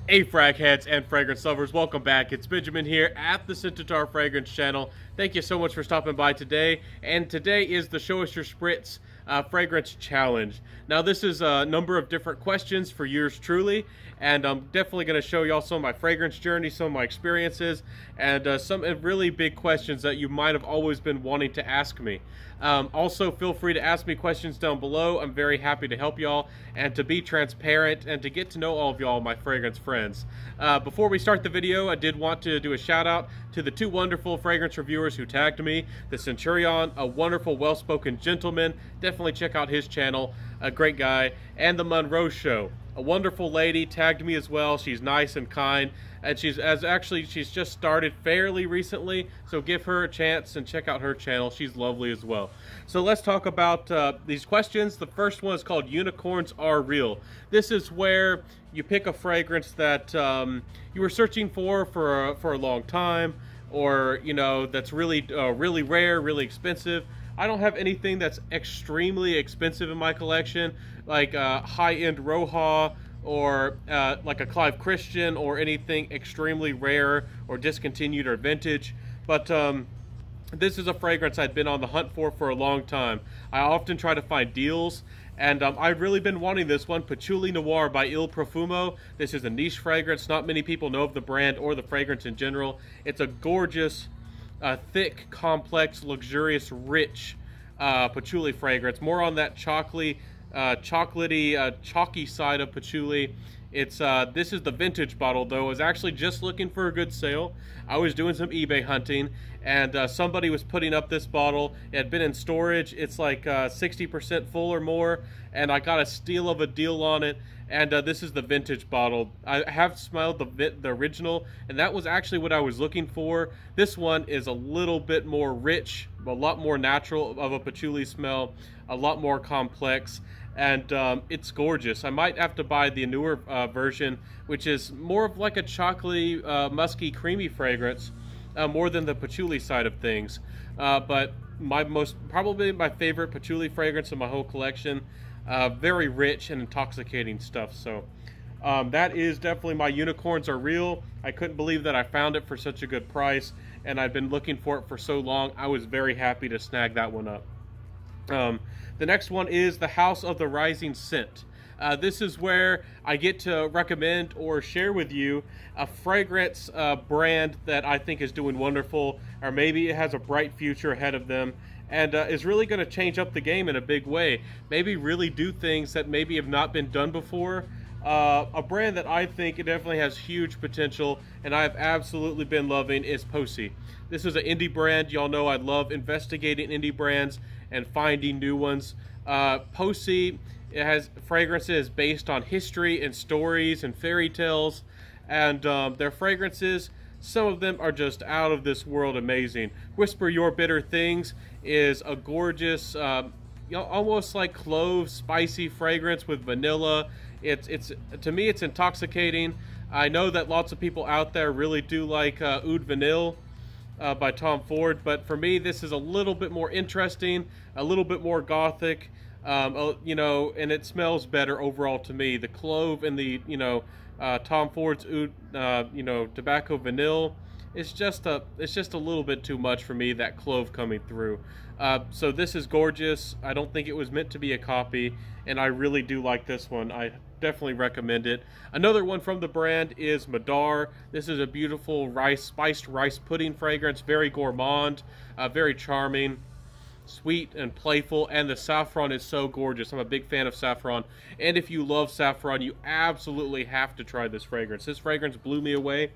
Hey frag heads and fragrance lovers, welcome back. It's Benjamin here at the Scentitar Fragrance channel. Thank you so much for stopping by today. And today is the Show Us Your Spritz Fragrance Challenge. Now this is a number of different questions for yours truly, and I'm definitely going to show y'all some of my fragrance journey, some of my experiences, and some really big questions that you might have always been wanting to ask me. Also, feel free to ask me questions down below. I'm very happy to help y'all and to be transparent and to get to know all of y'all, my fragrance friends. Before we start the video, I did want to do a shout out to the two wonderful fragrance reviewers who tagged me. The Centurion, a wonderful, well-spoken gentleman. Definitely check out his channel, a great guy. And the Monroe Show, a wonderful lady, tagged me as well. She's nice and kind, and she's just started fairly recently, so give her a chance and check out her channel. She's lovely as well. So let's talk about these questions. The first one is called Unicorns Are Real. This is where you pick a fragrance that you were searching for a long time, or that's really really rare, really expensive. I don't have anything that's extremely expensive in my collection, like high-end Roja or like a Clive Christian or anything extremely rare or discontinued or vintage. But this is a fragrance I'd been on the hunt for a long time. I often try to find deals, and I've really been wanting this one, Patchouli Noir by Il Profumo. This is a niche fragrance. Not many people know of the brand or the fragrance in general. It's a gorgeous, thick, complex, luxurious, rich patchouli fragrance. More on that chocolatey, chalky side of patchouli. It's this is the vintage bottle though. I was actually just looking for a good sale. I was doing some eBay hunting, and somebody was putting up this bottle. It had been in storage. It's like 60% full or more, and I got a steal of a deal on it. And this is the vintage bottle. I have smelled the original, and that was actually what I was looking for. This one is a little bit more rich, a lot more natural of a patchouli smell, a lot more complex, and it's gorgeous. I might have to buy the newer version, which is more of like a chocolatey, musky, creamy fragrance, more than the patchouli side of things. But probably my favorite patchouli fragrance in my whole collection. Very rich and intoxicating stuff. So that is definitely my Unicorns Are Real. I couldn't believe that I found it for such a good price, and I've been looking for it for so long. I was very happy to snag that one up. The next one is the House of the Rising Scent. This is where I get to recommend or share with you a fragrance brand that I think is doing wonderful, or maybe it has a bright future ahead of them, and is really going to change up the game in a big way. Maybe really do things that maybe have not been done before. A brand that I think it definitely has huge potential, and I've absolutely been loving, is Posey. This is an indie brand. Y'all know I love investigating indie brands and finding new ones. Posey, it has fragrances based on history and stories and fairy tales, and their fragrances, some of them are just out of this world amazing. Whisper Your Bitter Things is a gorgeous, almost like clove, spicy fragrance with vanilla. It's to me, it's intoxicating. I know that lots of people out there really do like Oud Vanille by Tom Ford, but for me, this is a little bit more interesting, a little bit more gothic, and it smells better overall to me. The clove and the Tom Ford's Oud, tobacco vanille, it's just a little bit too much for me, that clove coming through. So this is gorgeous. I don't think it was meant to be a copy, and I really do like this one. I definitely recommend it. Another one from the brand is Madar. This is a beautiful spiced rice pudding fragrance, very gourmand, very charming, sweet and playful, and the saffron is so gorgeous. I'm a big fan of saffron, and if you love saffron, you absolutely have to try this fragrance. This fragrance blew me away.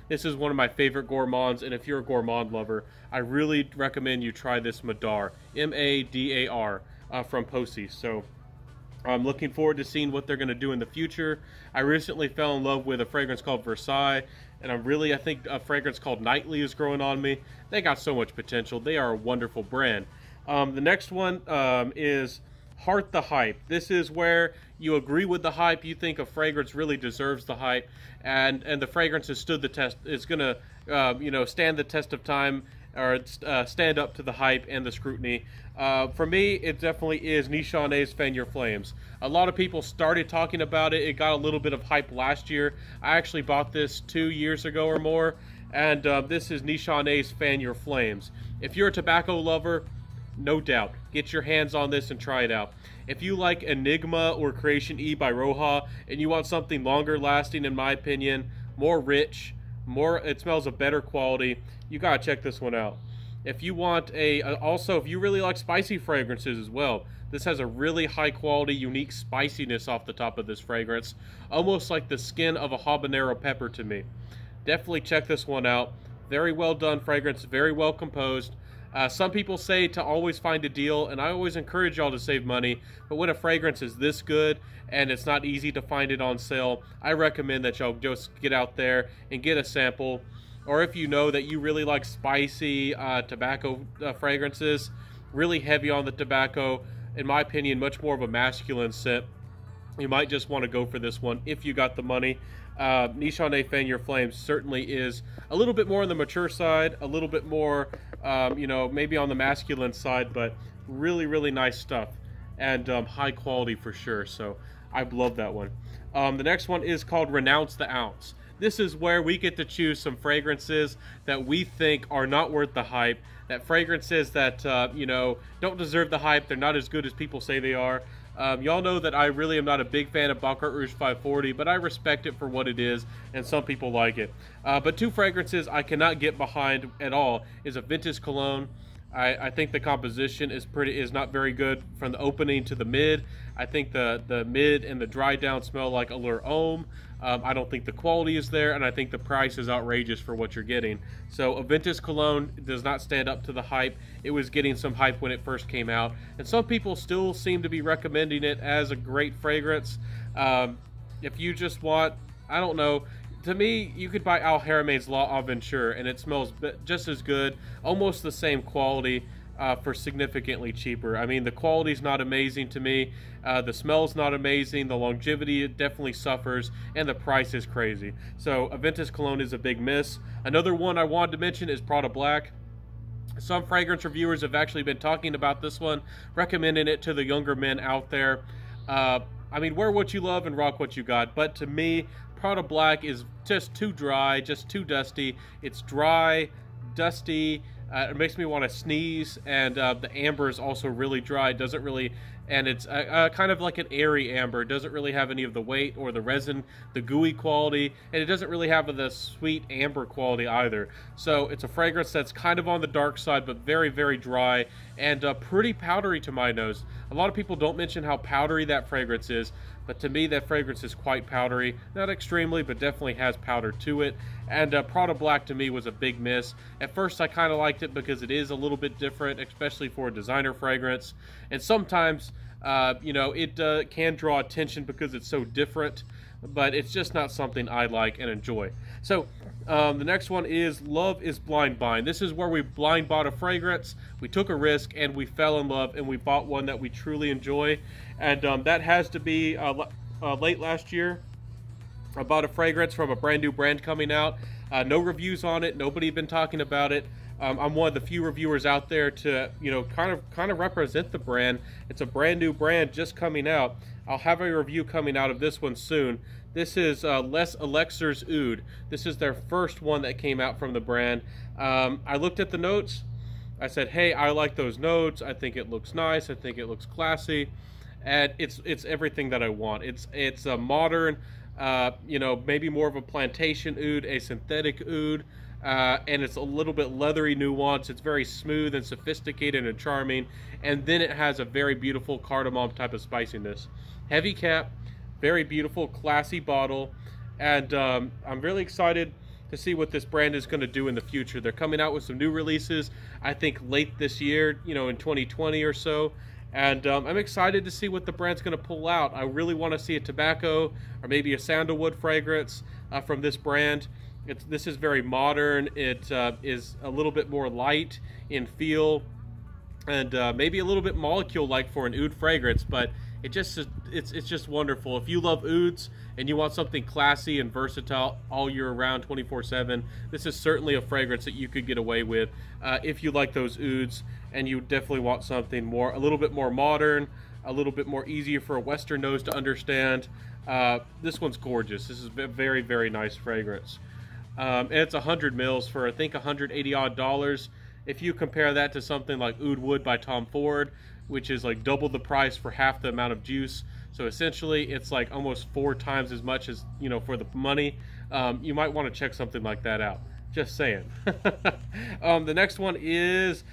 This is one of my favorite gourmands, and if you're a gourmand lover, I really recommend you try this Madar, M-A-D-A-R, from Posey. So I'm looking forward to seeing what they're going to do in the future. I recently fell in love with a fragrance called Versailles, and I think a fragrance called Nightly is growing on me. They got so much potential. They are a wonderful brand. The next one is Heart the Hype. This is where you agree with the hype. You think a fragrance really deserves the hype, and the fragrance has stood the test. It's gonna stand the test of time, or stand up to the hype and the scrutiny. For me, it definitely is Nichonne's Fan Your Flames. A lot of people started talking about it. It got a little bit of hype last year. I actually bought this 2 years ago or more, and this is Nichonne's Fan Your Flames. If you're a tobacco lover, no doubt, get your hands on this and try it out. If you like Enigma or Creation E by Roja, and you want something longer lasting, in my opinion, more rich, it smells of better quality, you gotta check this one out. If you want also, if you really like spicy fragrances as well, this has a really high quality, unique spiciness off the top of this fragrance, almost like the skin of a habanero pepper to me. Definitely check this one out. Very well done fragrance, very well composed. Some people say to always find a deal, and I always encourage y'all to save money, but when a fragrance is this good and it's not easy to find it on sale, I recommend that y'all just get out there and get a sample. Or if you know that you really like spicy tobacco fragrances, really heavy on the tobacco, in my opinion, much more of a masculine scent, you might just want to go for this one if you got the money. Nichonne Fan Your Flames certainly is a little bit more on the mature side, a little bit more, you know, maybe on the masculine side, but really, really nice stuff, and high quality for sure, so I love that one. The next one is called Renounce the Ounce. This is where we get to choose some fragrances that we think are not worth the hype, that fragrances that, you know, don't deserve the hype, they're not as good as people say they are. Y'all know that I really am not a big fan of Baccarat Rouge 540, but I respect it for what it is, and some people like it. But two fragrances I cannot get behind at all is a Ventus Cologne. I think the composition is not very good from the opening to the mid. I think the mid and the dry down smell like Allure Homme. I don't think the quality is there, and I think the price is outrageous for what you're getting. So a Ventus Cologne does not stand up to the hype. It was getting some hype when it first came out, and some people still seem to be recommending it as a great fragrance. If you just want, I don't know, to me, you could buy Al Haramain's La Aventure, and it smells just as good, almost the same quality, for significantly cheaper. I mean, the quality's not amazing to me, the smell's not amazing, the longevity it definitely suffers, and the price is crazy. So Ventus Cologne is a big miss. Another one I wanted to mention is Prada Black. Some fragrance reviewers have actually been talking about this one, recommending it to the younger men out there. I mean, wear what you love and rock what you got, but to me, Prada Black is just too dry, just too dusty. It's dry, dusty, it makes me want to sneeze, and the amber is also really dry. It doesn't really, and it's kind of like an airy amber. It doesn't really have any of the weight or the resin, the gooey quality, and it doesn't really have the sweet amber quality either. So it's a fragrance that's kind of on the dark side, but very, very dry, and pretty powdery to my nose. A lot of people don't mention how powdery that fragrance is, but to me that fragrance is quite powdery. Not extremely, but definitely has powder to it. And Prada Black to me was a big miss. At first I kind of liked it because it is a little bit different, especially for a designer fragrance. And sometimes, you know, it can draw attention because it's so different, but it's just not something I like and enjoy. So the next one is Love is Blind Buying. This is where we blind bought a fragrance, we took a risk, and we fell in love, and we bought one that we truly enjoy. And that has to be late last year. I bought a fragrance from a brand new brand coming out. No reviews on it, nobody been talking about it. I'm one of the few reviewers out there to, you know, kind of represent the brand. It's a brand new brand just coming out. I'll have a review coming out of this one soon. This is Les Elixir's Oud. This is their first one that came out from the brand. I looked at the notes. I said, hey, I like those notes. I think it looks nice. I think it looks classy, and it's everything that I want. It's a modern, you know, maybe more of a plantation oud, a synthetic oud. And it's a little bit leathery nuance. It's very smooth and sophisticated and charming, and then it has a very beautiful cardamom type of spiciness. Heavy cap, very beautiful, classy bottle, and I'm really excited to see what this brand is going to do in the future. They're coming out with some new releases, I think late this year, you know, in 2020 or so, and I'm excited to see what the brand's going to pull out. I really want to see a tobacco or maybe a sandalwood fragrance from this brand. This is very modern. It is a little bit more light in feel, and maybe a little bit molecule-like for an oud fragrance, but it's just wonderful. If you love ouds and you want something classy and versatile all year round, 24/7, this is certainly a fragrance that you could get away with if you like those ouds, and you definitely want something a little bit more modern, a little bit more easier for a Western nose to understand. This one's gorgeous. This is a very, very nice fragrance. And it's 100 mils for, I think, $180 odd. If you compare that to something like Oud Wood by Tom Ford, which is like double the price for half the amount of juice, so essentially it's like almost 4 times as much as, you know, for the money, you might want to check something like that out. Just saying. The next one is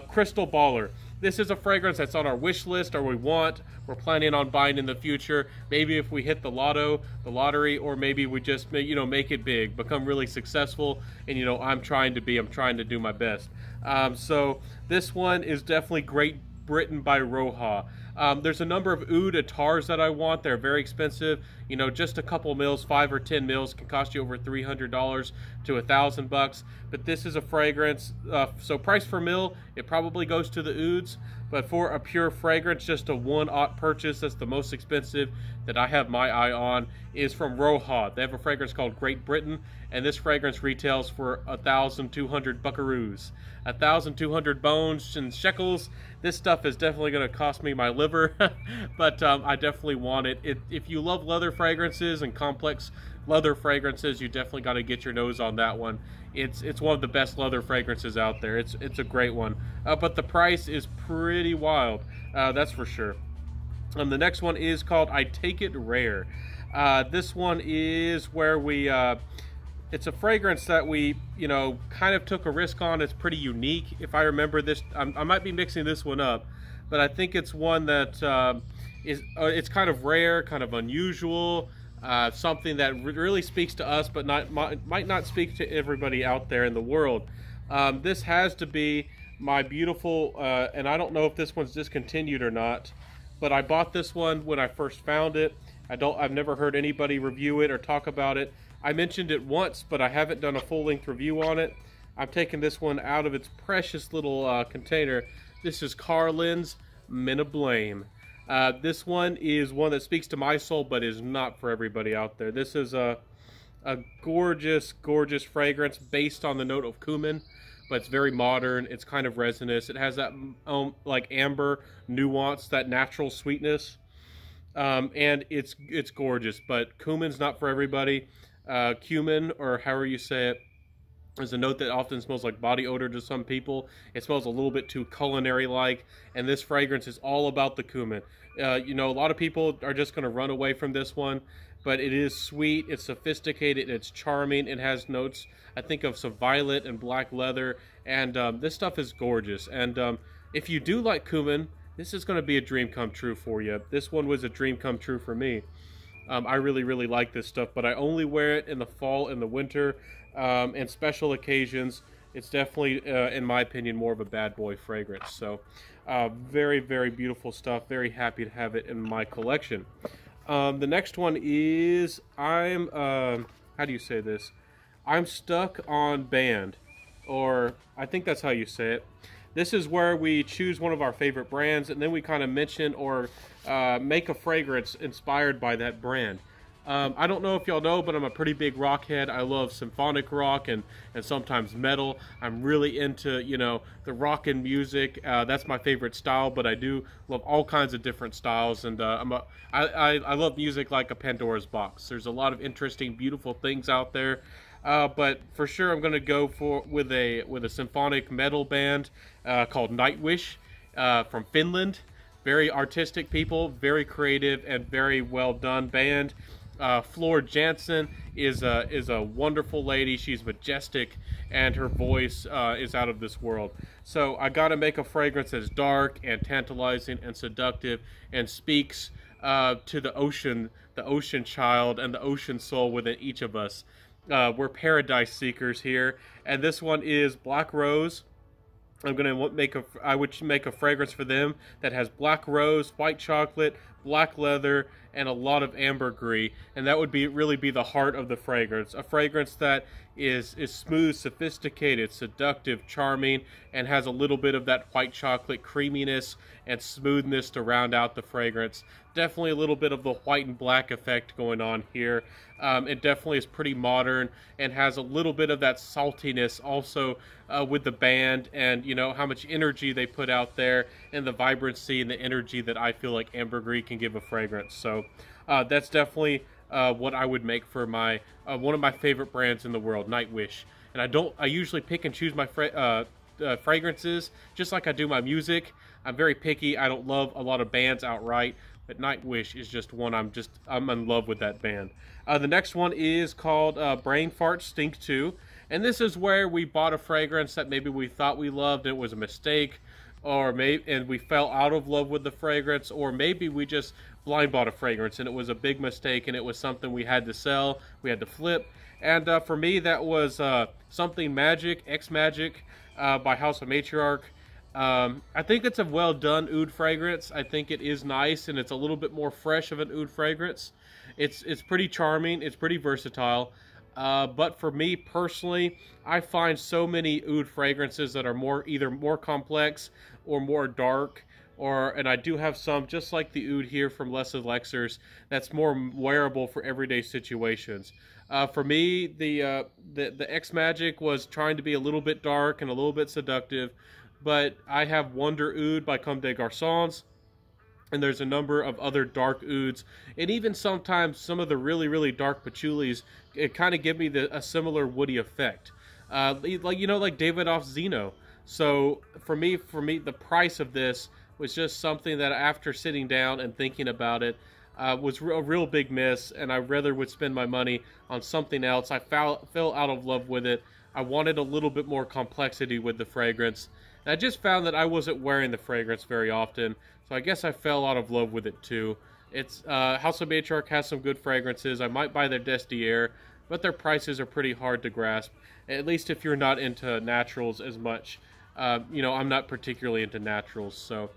Crystal Baller. This is a fragrance that's on our wish list, or we're planning on buying in the future. Maybe if we hit the lottery, or maybe we just, you know, make it big, become really successful. And, you know, I'm trying to do my best. So this one is definitely Great Britain by Roja. There's a number of oud attars that I want. They're very expensive. You know, just a couple mils, 5 or 10 mils, can cost you over $300 to $1,000. But this is a fragrance, so price per mil, it probably goes to the ouds. But for a pure fragrance, just a one-aught purchase, that's the most expensive that I have my eye on, is from Roja. They have a fragrance called Great Britain, and this fragrance retails for 1,200 buckaroos. 1,200 bones and shekels. This stuff is definitely going to cost me my liver, but I definitely want it. If you love leather fragrances and complex leather fragrances, you definitely got to get your nose on that one. It's one of the best leather fragrances out there. It's a great one, but the price is pretty wild, that's for sure. The next one is called I Take It Rare. This one is where we it's a fragrance that we, you know, kind of took a risk on. It's pretty unique. If I remember this, I might be mixing this one up, but I think it's one that it's kind of rare, kind of unusual, something that really speaks to us, but might not speak to everybody out there in the world. This has to be my beautiful, and I don't know if this one's discontinued or not, but I bought this one when I first found it. I've never heard anybody review it or talk about it. I mentioned it once, but I haven't done a full-length review on it. I'm taking this one out of its precious little container. This is Carlin's Men of Blame. This one is one that speaks to my soul, but is not for everybody out there. This is a gorgeous, gorgeous fragrance based on the note of cumin, but it's very modern. It's kind of resinous. It has that like amber nuance, that natural sweetness, and it's gorgeous. But cumin's not for everybody. Cumin, or however you say it, is a note that often smells like body odor to some people. It smells a little bit too culinary-like, and this fragrance is all about the cumin. You know, a lot of people are just going to run away from this one, but it is sweet, it's sophisticated, it's charming. It has notes, I think, of some violet and black leather, and this stuff is gorgeous. And if you do like cumin, this is going to be a dream come true for you. This one was a dream come true for me. I really, really like this stuff, but I only wear it in the fall and the winter, and special occasions. It's definitely, in my opinion, more of a bad boy fragrance. So, very, very beautiful stuff. Very happy to have it in my collection. The next one is, how do you say this? I'm Stuck on Band, or I think that's how you say it. This is where we choose one of our favorite brands, and then we kind of mention or make a fragrance inspired by that brand. I don't know if y'all know, but I'm a pretty big rock head. I love symphonic rock and sometimes metal. I'm really into, you know, the rock and music. That's my favorite style, but I do love all kinds of different styles. And I love music like a Pandora's box. There's a lot of interesting, beautiful things out there. But for sure, I'm going to go with a symphonic metal band called Nightwish from Finland. Very artistic people, very creative, and very well done band. Floor Jansen is a wonderful lady. She's majestic, and her voice is out of this world. So I got to make a fragrance that's dark and tantalizing and seductive, and speaks to the ocean child, and the ocean soul within each of us. We're paradise seekers here, and this one is Black Rose. I would make a fragrance for them that has black rose, white chocolate, black leather, and a lot of ambergris, and that would really be the heart of the fragrance. A fragrance that is smooth, sophisticated, seductive, charming, and has a little bit of that white chocolate creaminess and smoothness to round out the fragrance. Definitely a little bit of the white and black effect going on here. It definitely is pretty modern and has a little bit of that saltiness also with the band, and you know how much energy they put out there, and the vibrancy and the energy that I feel like ambergris can give a fragrance. So that's definitely what I would make for my one of my favorite brands in the world, Nightwish. And I usually pick and choose my fragrances just like I do my music. I'm very picky. I don't love a lot of bands outright, but Nightwish is just one I'm in love with that band. The next one is called Brain Fart Stink 2, and this is where we bought a fragrance that maybe we thought we loved, it was a mistake, and we fell out of love with the fragrance, or maybe we just blind bought a fragrance and it was a big mistake and it was something we had to sell, we had to flip. And for me, that was Something Magic, X Magic by House of Matriarch. I think it's a well done oud fragrance. I think it is nice, and it's a little bit more fresh of an oud fragrance. It's pretty charming, it's pretty versatile. But for me personally, I find so many oud fragrances that are either more complex or more dark, and I do have some, just like the oud here from Les Elixirs, that's more wearable for everyday situations. For me, the X Magic was trying to be a little bit dark and a little bit seductive, but I have Wonder Oud by Comme des Garçons, and there's a number of other dark ouds, and even sometimes some of the really, really dark patchoulis, it kind of give me a similar woody effect, like Davidoff's Zeno. So for me, the price of this was just something that after sitting down and thinking about it, was a real big miss, and I rather would spend my money on something else. I fell out of love with it. I wanted a little bit more complexity with the fragrance. And I just found that I wasn't wearing the fragrance very often, so I guess I fell out of love with it too. It's House of Matriarch has some good fragrances. I might buy their Destier, but their prices are pretty hard to grasp, at least if you're not into naturals as much. You know, I'm not particularly into naturals, so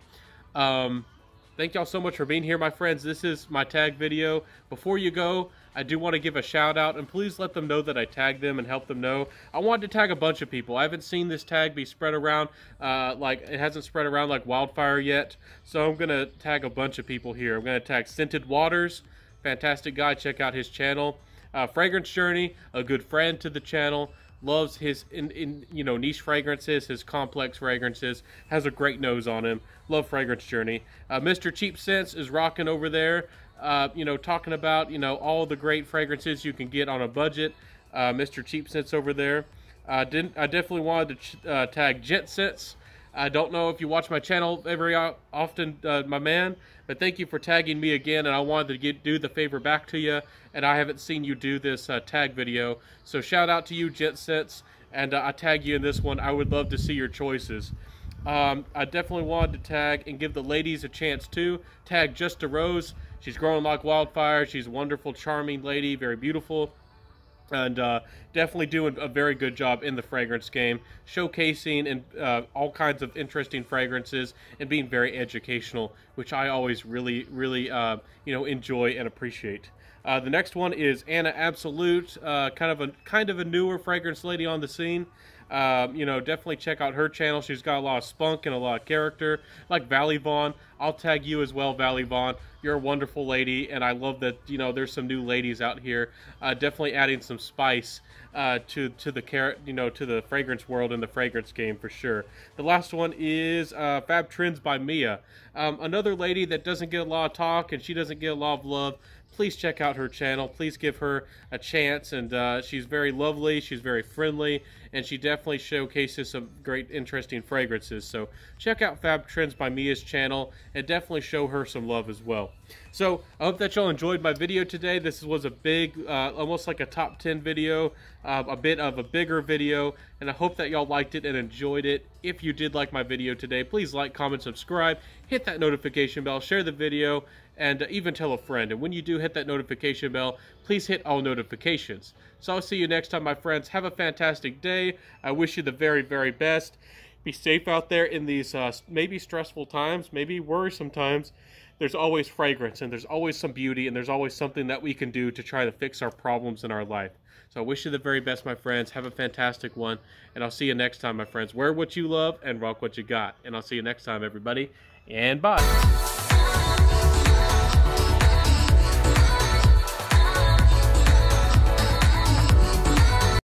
thank y'all so much for being here, my friends. This is my tag video. Before you go, I do want to give a shout out, and please let them know that I tagged them and help them know. I wanted to tag a bunch of people. I haven't seen this tag be spread around, it hasn't spread around like wildfire yet, so I'm going to tag a bunch of people here. I'm going to tag Scented Waters, fantastic guy, check out his channel. Fragrance Journey, a good friend to the channel, loves his niche fragrances, his complex fragrances, has a great nose on him. Love Fragrance Journey. Mr. Cheap Scents is rocking over there, talking about all the great fragrances you can get on a budget. Mr. Cheap Scents over there. I definitely wanted to tag Gent Scents. I don't know if you watch my channel very often, my man, but thank you for tagging me again, and I wanted to do the favor back to you, and I haven't seen you do this tag video, so shout out to you, Gent Scents, and I tag you in this one. I would love to see your choices. I definitely wanted to tag and give the ladies a chance too. Tag Just a Rose. She's growing like wildfire. She's a wonderful, charming lady, very beautiful, and definitely doing a very good job in the fragrance game, showcasing and all kinds of interesting fragrances and being very educational, which I always really enjoy and appreciate. The next one is Anna Absolute, kind of a newer fragrance lady on the scene. Definitely check out her channel. She's got a lot of spunk and a lot of character, like Valley Vaughn. I'll tag you as well, Valley Vaughn. You're a wonderful lady, and I love that there's some new ladies out here. Definitely adding some spice to the fragrance world and the fragrance game for sure. The last one is Fab Trends by Mia, another lady that doesn't get a lot of talk and she doesn't get a lot of love. Please check out her channel. Please give her a chance, and she's very lovely, she's very friendly, and she definitely showcases some great, interesting fragrances. So check out Fab Trends by Mia's channel, and definitely show her some love as well. So I hope that y'all enjoyed my video today. This was a big, almost like a top 10 video, a bit of a bigger video, and I hope that y'all liked it and enjoyed it. If you did like my video today, please like, comment, subscribe, hit that notification bell, share the video, and even tell a friend. And when you do hit that notification bell, please hit all notifications. So I'll see you next time, my friends. Have a fantastic day. I wish you the very, very best. Be safe out there in these maybe stressful times, maybe worrisome times. There's always fragrance, and there's always some beauty, and there's always something that we can do to try to fix our problems in our life. So I wish you the very best, my friends. Have a fantastic one, and I'll see you next time, my friends. Wear what you love and rock what you got, and I'll see you next time, everybody, and bye.